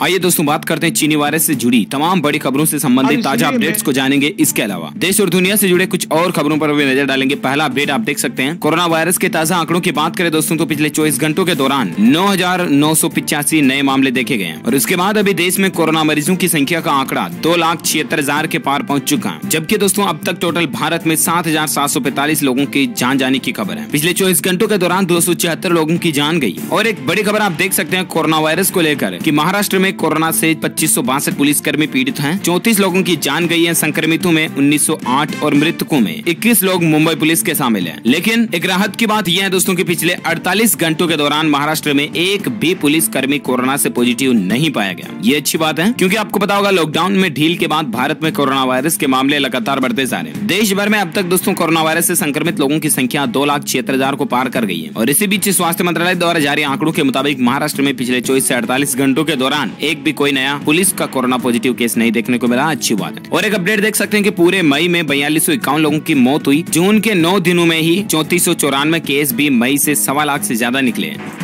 आइए दोस्तों बात करते हैं चीनी वायरस से जुड़ी तमाम बड़ी खबरों से संबंधित ताजा अपडेट्स को जानेंगे। इसके अलावा देश और दुनिया से जुड़े कुछ और खबरों पर भी नजर डालेंगे। पहला अपडेट आप देख सकते हैं, कोरोना वायरस के ताजा आंकड़ों की बात करें दोस्तों तो पिछले 24 घंटों के दौरान 9,985 नए मामले देखे गए हैं और इसके बाद अभी देश में कोरोना मरीजों की संख्या का आंकड़ा 2,76,000 के पार पहुंच चुका है। जबकि दोस्तों अब तक टोटल भारत में 7,745 लोगों की जान जाने की खबर है। पिछले 24 घंटों के दौरान 276 लोगों की जान गई। और एक बड़ी खबर आप देख सकते हैं कोरोना वायरस को लेकर कि महाराष्ट्र में कोरोना से 2562 पुलिसकर्मी पीड़ित हैं। 34 लोगों की जान गई है। संक्रमितों में 1908 और मृतकों में 21 लोग मुंबई पुलिस के शामिल हैं। लेकिन एक राहत की बात यह है दोस्तों कि पिछले 48 घंटों के दौरान महाराष्ट्र में एक भी पुलिसकर्मी कोरोना से पॉजिटिव नहीं पाया गया। ये अच्छी बात है क्योंकि आपको पता होगा लॉकडाउन में ढील के बाद भारत में कोरोना वायरस के मामले लगातार बढ़ते जा रहे हैं। देश भर में अब तक दोस्तों कोरोना वायरस से संक्रमित लोगों की संख्या 2,76,000 को पार कर गई है। और इसी बीच स्वास्थ्य मंत्रालय द्वारा जारी आंकड़ों के मुताबिक महाराष्ट्र में पिछले 24 से 48 घंटों के दौरान एक भी कोई नया पुलिस का कोरोना पॉजिटिव केस नहीं देखने को मिला। अच्छी बात है। और एक अपडेट देख सकते हैं कि पूरे मई में 4251 लोगों की मौत हुई। जून के 9 दिनों में ही 3494 केस भी मई से 1.25 लाख से ज्यादा निकले हैं।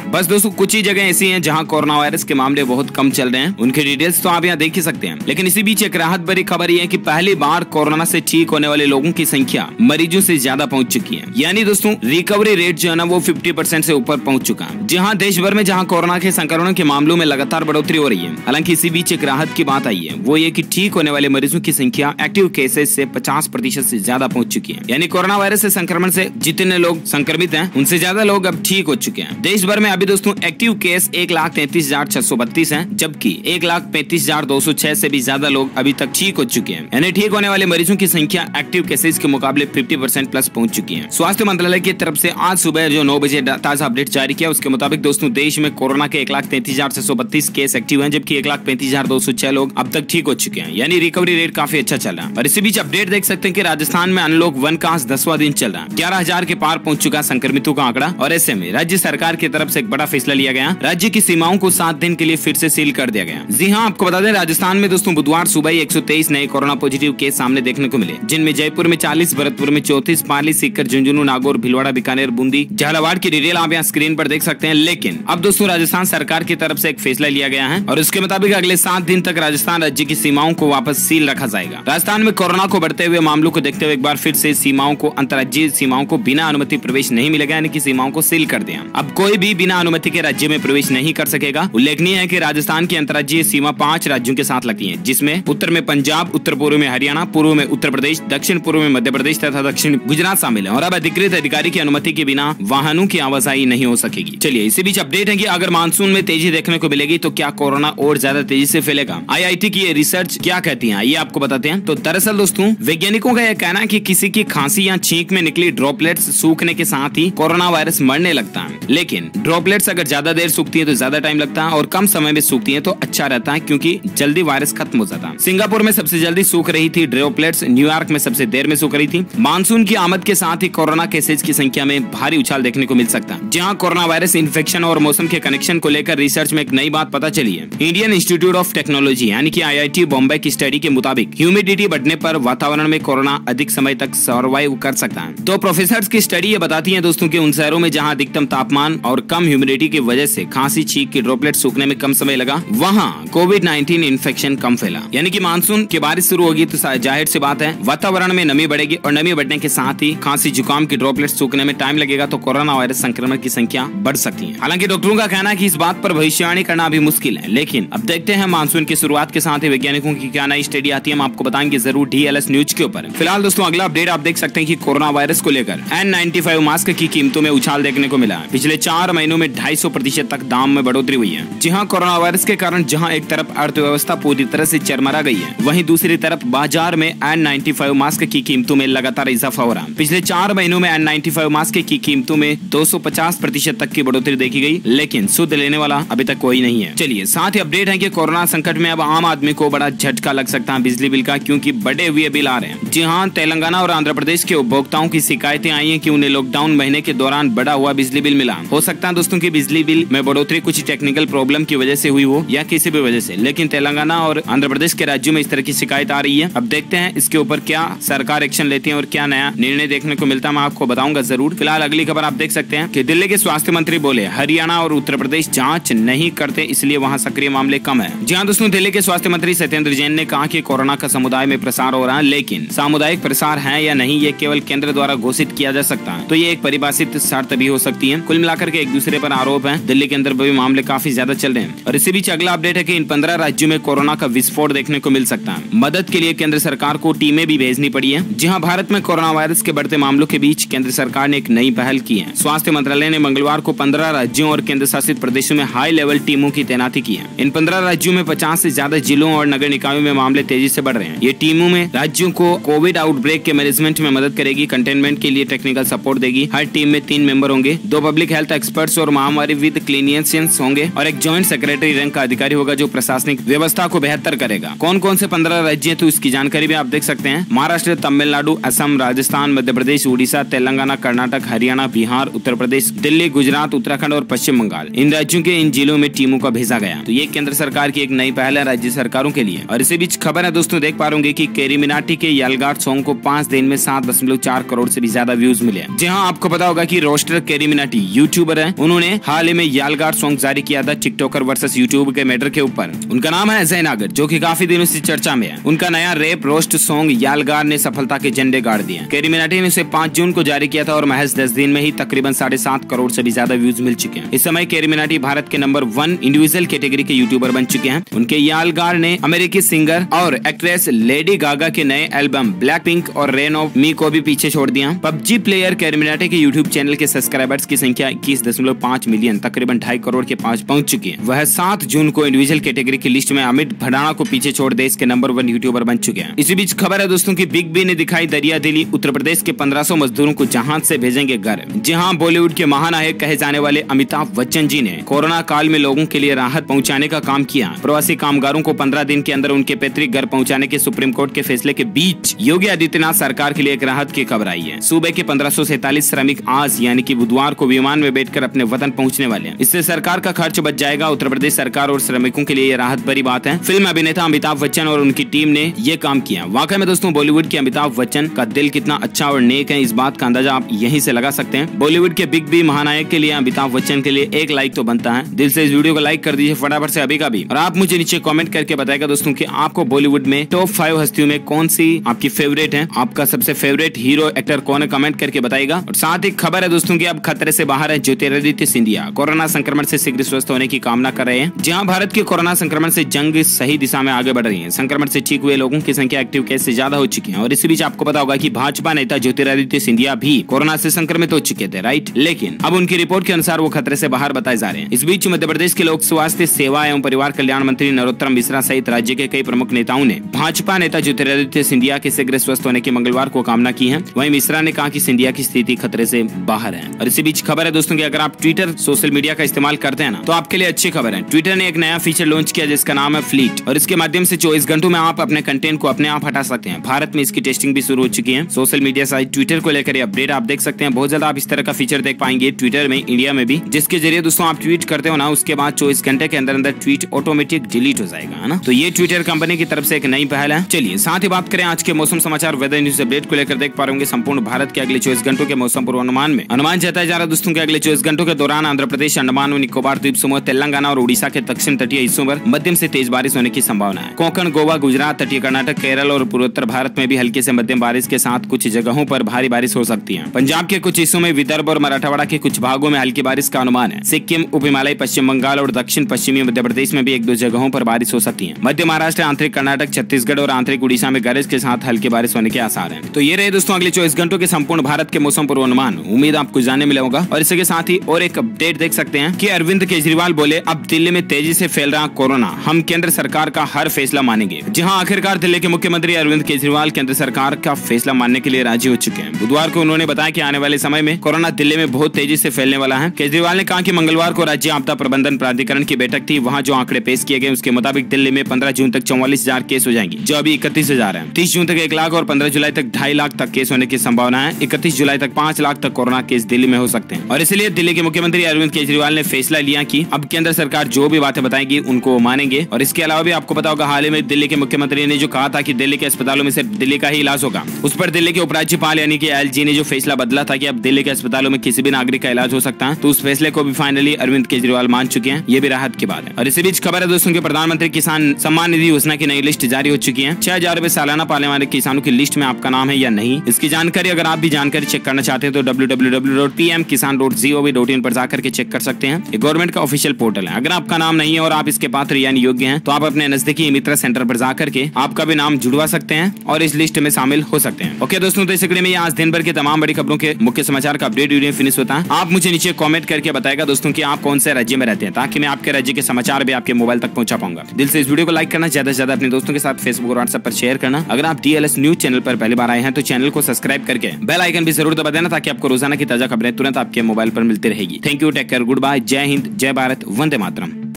बस दोस्तों कुछ ही जगह ऐसी हैं जहां कोरोना वायरस के मामले बहुत कम चल रहे हैं। उनके डिटेल्स तो आप यहां देख ही सकते हैं। लेकिन इसी बीच एक राहत भरी खबर यह है कि पहली बार कोरोना से ठीक होने वाले लोगों की संख्या मरीजों से ज्यादा पहुंच चुकी है। यानी दोस्तों रिकवरी रेट जो है ना वो 50% से ऊपर पहुंच चुका है। जहां देश भर में जहां कोरोना के संक्रमण के मामलों में लगातार बढ़ोतरी हो रही है। हालांकि इसी बीच एक राहत की बात आई है, वो ये कि ठीक होने वाले मरीजों की संख्या एक्टिव केसेस से 50% से ज्यादा पहुंच चुकी है। यानी कोरोना वायरस से संक्रमण से जितने लोग संक्रमित हैं उनसे ज्यादा लोग अब ठीक हो चुके हैं। देश भर में अभी दोस्तों एक्टिव केस 1,33,632 हैं, जबकि 1,35,206 से भी ज्यादा लोग अभी तक ठीक हो चुके हैं। यानी ठीक होने वाले मरीजों की संख्या एक्टिव केसेस के मुकाबले 50% प्लस पहुंच चुकी है। स्वास्थ्य मंत्रालय की तरफ से आज सुबह जो 9 बजे ताजा अपडेट जारी किया उसके मुताबिक दोस्तों देश में कोरोना के 1,33,632 केस एक्टिव हैं, जबकि 1,35,206 लोग अब तक ठीक हो चुके हैं। यानी रिकवरी रेट काफी अच्छा चल रहा है। और इसी बीच अपडेट देख सकते हैं कि राजस्थान में अनलॉक 1 का 10वां दिन चल रहा है। 11,000 के पार पहुंच चुका संक्रमितों का आंकड़ा। और ऐसे में राज्य सरकार की तरफ से एक बड़ा फैसला लिया गया। राज्य की सीमाओं को 7 दिन के लिए फिर से सील कर दिया गया। जी हां, आपको बता दें राजस्थान में दोस्तों बुधवार सुबह ही 123 नए कोरोना पॉजिटिव केस सामने देखने को मिले, जिनमें जयपुर में 40, भरतपुर में 34, पाली, सीकर, झुंझुनू, नागौर, भीलवाड़ा, बीकानेर, बूंदी, झालावाड़ की डिटेल आप यहाँ स्क्रीन पर देख सकते हैं। लेकिन अब दोस्तों राजस्थान सरकार की तरफ से एक फैसला लिया गया है और उसके मुताबिक अगले 7 दिन तक राजस्थान राज्य की सीमाओं को वापस सील रखा जाएगा। राजस्थान में कोरोना को बढ़ते हुए मामलों को देखते हुए एक बार फिर से सीमाओं को अंतर्राज्यीय सीमाओं को बिना अनुमति प्रवेश नहीं मिलेगा, यानी कि सीमाओं को सील कर दिया। अब कोई भी बिना अनुमति के राज्य में प्रवेश नहीं कर सकेगा। उल्लेखनीय है कि राजस्थान की अंतर्राज्यीय सीमा 5 राज्यों के साथ लगती है, जिसमें उत्तर में पंजाब, उत्तर पूर्व में हरियाणा, पूर्व में उत्तर प्रदेश, दक्षिण पूर्व में मध्य प्रदेश तथा दक्षिण गुजरात शामिल है। और अब अधिकृत अधिकारी की अनुमति के बिना वाहनों की आवाजाही नहीं हो सकेगी। चलिए इसी बीच अपडेट है कि अगर मानसून में तेजी देखने को मिलेगी तो क्या कोरोना और ज्यादा तेजी से फैलेगा? IIT की ये रिसर्च क्या कहती है ये आपको बताते हैं। तो दरअसल दोस्तों वैज्ञानिकों का यह कहना है कि किसी की खांसी या छींक में निकली ड्रॉपलेट्स सूखने के साथ ही कोरोना वायरस मरने लगता है। लेकिन ड्रॉपलेट्स अगर ज्यादा देर सूखती है तो ज्यादा टाइम लगता है और कम समय में सूखती है तो अच्छा रहता है, क्योंकि जल्दी वायरस खत्म हो जाता है। सिंगापुर में सबसे जल्दी सूख रही थी ड्रॉपलेट्स, न्यूयॉर्क में सबसे देर में सूख रही थी। मानसून की आमद के साथ ही कोरोना केसेज की संख्या में भारी उछाल देखने को मिल सकता है। जहां कोरोना वायरस इन्फेक्शन और मौसम के कनेक्शन को लेकर रिसर्च में एक नई बात पता चली है। इंडियन इंस्टीट्यूट ऑफ टेक्नोलॉजी यानी कि IIT बॉम्बे की स्टडी के मुताबिक ह्यूमिडिटी बढ़ने पर वातावरण में कोरोना अधिक समय तक सर्वाइव कर सकता है। तो प्रोफेसर्स की स्टडी ये बताती है दोस्तों कि उन शहरों में जहां अधिकतम तापमान और कम ह्यूमिडिटी की वजह से खांसी छींक की ड्रॉपलेट सूखने में कम समय लगा, वहां कोविड-19 इन्फेक्शन कम फैला। यानी कि मानसून की बारिश शुरू होगी तो जाहिर सी बात है वातावरण में नमी बढ़ेगी और नमी बढ़ने के साथ ही खांसी जुकाम की ड्रॉपलेट सूखने में टाइम लगेगा, तो कोरोना वायरस संक्रमण की संख्या बढ़ सकती है। हालांकि डॉक्टरों का कहना है कि इस बात पर भविष्यवाणी करना अभी मुश्किल है, लेकिन अब देखते हैं मानसून की शुरुआत के साथ ही वैज्ञानिकों की क्या नई स्टडी आती है, हम आपको बताएंगे जरूर DLS न्यूज के ऊपर। फिलहाल दोस्तों अगला अपडेट आप देख सकते हैं कि कोरोना वायरस को लेकर N95 मास्क की कीमतों में उछाल देखने को मिला है। पिछले 4 महीनों में 250% तक दाम में बढ़ोतरी हुई है। जी हां, कोरोना वायरस के कारण जहां एक तरफ अर्थव्यवस्था पूरी तरह से चरमरा गई है, वहीं दूसरी तरफ बाजार में N95 मास्क की कीमतों में लगातार इजाफा हो रहा है। पिछले 4 महीनों में N95 मास्क की कीमतों में 250% तक की बढ़ोतरी देखी गई, लेकिन शुद्ध लेने वाला अभी तक कोई नहीं है। चलिए साथ ही अपडेट है कि कोरोना संकट में अब आम आदमी को बड़ा झटका लग सकता है बिजली बिल का, क्योंकि बढ़े हुए बिल आ रहे हैं। जी हां, तेलंगाना और आंध्र प्रदेश के उपभोक्ताओं की शिकायतें आई हैं कि उन्हें लॉकडाउन महीने के दौरान बढ़ा हुआ बिजली बिल मिला। हो सकता है दोस्तों दोस्तों की बिजली बिल में बढ़ोतरी कुछ टेक्निकल प्रॉब्लम की वजह से हुई हो या किसी भी वजह से, लेकिन तेलंगाना और आंध्र प्रदेश के राज्यों में इस तरह की शिकायत आ रही है। अब देखते हैं इसके ऊपर क्या सरकार एक्शन लेती है और क्या नया निर्णय देखने को मिलता है, मैं आपको बताऊंगा जरूर। फिलहाल अगली खबर आप देख सकते हैं कि दिल्ली के स्वास्थ्य मंत्री बोले हरियाणा और उत्तर प्रदेश जांच नहीं करते इसलिए वहां सक्रिय मामले कम है। जी हां दोस्तों, दिल्ली के स्वास्थ्य मंत्री सत्येंद्र जैन ने कहा कि कोरोना का समुदाय में प्रसार हो रहा है, लेकिन सामुदायिक प्रसार है या नहीं ये केवल केंद्र द्वारा घोषित किया जा सकता है, तो ये एक परिभाषित शर्त भी हो सकती है। कुल मिलाकर के एक दूसरे पर आरोप है। दिल्ली के अंदर भी मामले काफी ज्यादा चल रहे हैं और इसी बीच अगला अपडेट है कि इन 15 राज्यों में कोरोना का विस्फोट देखने को मिल सकता है। मदद के लिए केंद्र सरकार को टीमें भी भेजनी पड़ी है। जी हां, भारत में कोरोना वायरस के बढ़ते मामलों के बीच केंद्र सरकार ने एक नई पहल की है। स्वास्थ्य मंत्रालय ने मंगलवार को 15 राज्यों और केंद्र शासित प्रदेशों में हाई लेवल टीमों की तैनाती की है। इन 15 राज्यों में 50 से ज्यादा जिलों और नगर निकायों में मामले तेजी से बढ़ रहे हैं। ये टीमों में राज्यों को कोविड आउटब्रेक के मैनेजमेंट में मदद करेगी, कंटेनमेंट के लिए टेक्निकल सपोर्ट देगी। हर टीम में 3 मेंबर होंगे, 2 पब्लिक हेल्थ एक्सपर्ट्स और महामारी विद क्लिनिशियंस होंगे और एक जॉइंट सेक्रेटरी रैंक का अधिकारी होगा जो प्रशासनिक व्यवस्था को बेहतर करेगा। कौन कौन से 15 राज्य तो इसकी जानकारी भी आप देख सकते हैं। महाराष्ट्र, तमिलनाडु, असम, राजस्थान, मध्य प्रदेश, उड़ीसा, तेलंगाना, कर्नाटक, हरियाणा, बिहार, उत्तर प्रदेश, दिल्ली, गुजरात, उत्तराखंड और पश्चिम बंगाल। इन राज्यों के इन जिलों में टीमों का भेजा गया। तो ये केंद्र सरकार की एक नई पहल है राज्य सरकारों के लिए। और इसी बीच खबर है दोस्तों, देख पा रहे कि कैरी मिनाटी के यालगार सॉन्ग को 5 दिन में 7.4 करोड़ से भी ज्यादा व्यूज मिले। जी हाँ, आपको पता होगा कि रोस्टर कैरी मिनाटी यूट्यूबर है। उन्होंने हाल ही में यालगार सॉन्ग जारी किया था टिकटॉकर वर्सेस यूट्यूब के मैटर के ऊपर। उनका नाम है अजय नागर, जो कि काफी दिनों से चर्चा में है। उनका नया रेप रोस्ट सॉन्ग यालगार ने सफलता के झंडे गाड़ दिए। कैरी मिनाटी ने उसे 5 जून को जारी किया था और महज 10 दिन में ही तकरीबन 7.5 करोड़ से भी ज्यादा व्यूज मिल चुके हैं। इस समय कैरी मिनाटी भारत के नंबर 1 इंडिविजुअल कैटेगरी के यूट्यूबर बन चुके हैं। उनके यालगार ने अमेरिकी सिंगर और एक्ट्रेस लेडी गागा के नए एल्बम ब्लैक पिंक और रेन ऑफ मी को भी पीछे छोड़ दिया। पबजी प्लेयर कैरी मिनाटी के यूट्यूब चैनल के सब्सक्राइबर्स की संख्या 21.5 मिलियन तकरीबन 2.5 करोड़ के पास पहुंच चुकी है। वह 7 जून को इंडिविजुअल कैटेगरी की लिस्ट में अमित भड़ाना को पीछे छोड़ देश के नंबर 1 यूट्यूबर बन चुके हैं। इसी बीच खबर है दोस्तों की बिग बी ने दिखाई दरिया दिली, उत्तर प्रदेश के 1500 मजदूरों को जहाज से भेजेंगे घर। जी हाँ, बॉलीवुड के महानायक कहे जाने वाले अमिताभ बच्चन जी ने कोरोना काल में लोगों के लिए राहत पहुंचाने का काम किया। प्रवासी कामगारों को 15 दिन के अंदर उनके पैतृक घर पहुंचाने के सुप्रीम कोर्ट के फैसले के बीच योगी आदित्यनाथ सरकार के लिए एक राहत की खबर आई है। सूबे के 1547 श्रमिक आज यानी कि बुधवार को विमान में बैठकर अपने वतन पहुंचने वाले हैं। इससे सरकार का खर्च बच जाएगा। उत्तर प्रदेश सरकार और श्रमिकों के लिए ये राहत भरी बात है। फिल्म अभिनेता अमिताभ बच्चन और उनकी टीम ने ये काम किया। वाकई में दोस्तों बॉलीवुड के अमिताभ बच्चन का दिल कितना अच्छा और नेक है, इस बात का अंदाजा आप यहीं से लगा सकते हैं। बॉलीवुड के बिग बी महानायक के लिए अमिताभ बच्चन के लिए एक लाइक तो बनता है। दिल से इस वीडियो को लाइक कर दीजिए फटाफट से अभी का भी। और आप मुझे नीचे कमेंट करके बताएगा दोस्तों कि आपको बॉलीवुड में टॉप 5 हस्तियों में कौन सी आपकी फेवरेट है, आपका सबसे फेवरेट हीरो एक्टर कौन है, कमेंट करके बताएगा। और साथ ही खबर है दोस्तों की अब खतरे से बाहर है ज्योतिरादित्य सिंधिया। कोरोना संक्रमण से शीघ्र स्वस्थ होने की कामना कर रहे हैं। जहां भारत के कोरोना संक्रमण से जंग सही दिशा में आगे बढ़ रही है। संक्रमण से ठीक हुए लोगों की संख्या एक्टिव केस से ज्यादा हो चुकी है। और इसी बीच आपको पता होगा कि भाजपा नेता ज्योतिरादित्य सिंधिया भी कोरोना से संक्रमित हो चुके थे, राइट। लेकिन अब उनकी रिपोर्ट के अनुसार वो खतरे से बाहर बताए जा रहे हैं। इस बीच मध्य प्रदेश के लोक स्वास्थ्य सेवा एवं परिवार कल्याण मंत्री नरोत्तम मिश्रा सहित राज्य के कई प्रमुख नेताओं ने भाजपा नेता ज्योतिरादित्य सिंधिया के शीघ्र स्वस्थ होने की मंगलवार को कामना की है। वहीं मिश्रा ने कहा कि सिंधिया की स्थिति खतरे से बाहर है। और इसी बीच खबर है दोस्तों कि अगर आप ट्विटर सोशल मीडिया का इस्तेमाल करते हैं ना, तो आपके लिए अच्छी खबर है। ट्विटर ने एक नया फीचर लॉन्च किया जिसका नाम है फ्लीट, और इसके माध्यम से 24 घंटों में आप अपने कंटेंट को अपने आप हटा सकते हैं। भारत में इसकी टेस्टिंग भी शुरू हो चुकी है। सोशल मीडिया साइट ट्विटर को लेकर अपडेट आप देख सकते हैं। बहुत ज्यादा आप इस तरह का फीचर देख पाएंगे ट्विटर में, इंडिया में भी, जिसके जरिए दोस्तों आप ट्वीट करते हो ना, उसके बाद 24 घंटे के अंदर अंदर ट्वीट ऑटोमेटिक डिलीट हो जाएगा, है ना। तो ये ट्विटर कंपनी की तरफ से एक नई पहल है। चलिए साथ ही बात करें आज के मौसम समाचार वेदर न्यूज अपडेट को लेकर। देख पा रहे होंगे संपूर्ण भारत के अगले 24 घंटों के मौसम पूर्वानुमान में अनुमान जताया जा रहा है दोस्तों के अगले 24 घंटों के दौरान आंध्र प्रदेश, अंडमान और निकोबार द्वीप समूह, तेलंगाना और उड़ीसा के दक्षिण तटीय हिस्सों पर मध्यम से तेज बारिश होने की संभावना है। कोंकण, गोवा, गुजरात, तटीय कर्नाटक, केरल और पूर्वोत्तर भारत में भी हल्की से मध्यम बारिश के साथ कुछ जगहों पर भारी बारिश हो सकती है। पंजाब के कुछ हिस्सों में, विदर्भ और मराठवाड़ा के कुछ भागों में हल्की बारिश का अनुमान है। सिक्किम, उप हिमालय, पश्चिम बंगाल और दक्षिण पश्चिमी मध्य प्रदेश में भी 1-2 जगहों पर बारिश हो सकती है। मध्य महाराष्ट्र, आंतरिक कर्नाटक, छत्तीसगढ़ और आंतरिक उड़ीसा में गरज के साथ हल्की बारिश होने के आसार हैं। तो ये रहे दोस्तों अगले 24 घंटों के संपूर्ण भारत के मौसम पूर्वानुमान। उम्मीद आपको जानने मिला होगा। और इसके साथ ही और एक अपडेट देख सकते हैं कि अरविंद केजरीवाल बोले अब दिल्ली में तेजी से फैल रहा कोरोना, हम केंद्र सरकार का हर फैसला मानेंगे। जहां आखिरकार दिल्ली के मुख्यमंत्री अरविंद केजरीवाल केंद्र सरकार का फैसला मानने के लिए राजी हो चुके हैं। बुधवार को उन्होंने बताया कि आने वाले समय में कोरोना दिल्ली में बहुत तेजी से फैलने वाला है। केजरीवाल ने कहा कि मंगलवार को राज्य आपदा प्रबंधन प्राधिकरण की बैठक थी। वहां जो आंकड़े पेश किए गए उसके मुताबिक दिल्ली में 15 जून तक 44,000 केस हो जाएंगे, जो अभी 31,000 है। 30 जून तक 1 लाख और 15 जुलाई तक 2.5 लाख तक केस होने की संभावना है। 31 जुलाई तक 5 लाख तक कोरोना केस दिल्ली में हो सकते हैं। और इसलिए दिल्ली के मुख्यमंत्री मुख्यमंत्री अरविंद केजरीवाल ने फैसला लिया कि अब केंद्र सरकार जो भी बातें बताएगी उनको मानेंगे। और इसके अलावा भी आपको पता होगा, हाल ही में दिल्ली के मुख्यमंत्री ने जो कहा था कि दिल्ली के अस्पतालों में सिर्फ दिल्ली का ही इलाज होगा, उस पर दिल्ली के उपराज्यपाल यानी कि एलजी ने जो फैसला बदला था कि अब दिल्ली के अस्पतालों में किसी भी नागरिक का इलाज हो सकता है, तो उस फैसले को भी फाइनली अरविंद केजरीवाल मान चुके हैं। ये भी राहत की बात है। और इसी बीच खबर है दोस्तों कि प्रधानमंत्री किसान सम्मान निधि योजना की नई लिस्ट जारी हो चुकी है। 6,000 रुपए सालाना पाने वाले किसानों की लिस्ट में आपका नाम है या नहीं, इसकी जानकारी अगर आप भी जानकारी चेक करना चाहते हैं तो www.pmkisan.gov.in पर जाकर के चेक कर सकते हैं। ये गवर्नमेंट का ऑफिशियल पोर्टल है। अगर आपका नाम नहीं है और आप इसके पात्र यानी योग्य हैं, तो आप अपने नजदीकी मित्र सेंटर पर जाकर के आपका भी नाम जुड़वा सकते हैं और इस लिस्ट में शामिल हो सकते हैं। ओके दोस्तों, तो इस वीडियो में आज दिन भर के तमाम बड़ी खबरों के मुख्य समाचार का अपडेट वीडियो फिनिश होता है। आप मुझे नीचे कमेंट करके बताएगा दोस्तों कि आप कौन से राज्य में रहते हैं, ताकि मैं आपके राज्य के समाचार भी आपके मोबाइल तक पहुंचा पाऊंगा। दिल से इस वीडियो को लाइक करना, ज्यादा से ज्यादा अपने दोस्तों के साथ फेसबुक और व्हाट्सएप पर शेयर करना। अगर आप DLS न्यूज चैनल पर पहली बार आए हैं तो चैनल को सब्सक्राइब करके बेल आइकन भी जरूर दबा देना, ताकि आपको रोजाना की ताजा खबरें तुरंत आपके मोबाइल पर मिलती रहेगी। Thank you, take care, good bye, जय हिंद, जय भारत, वंदे मातरम।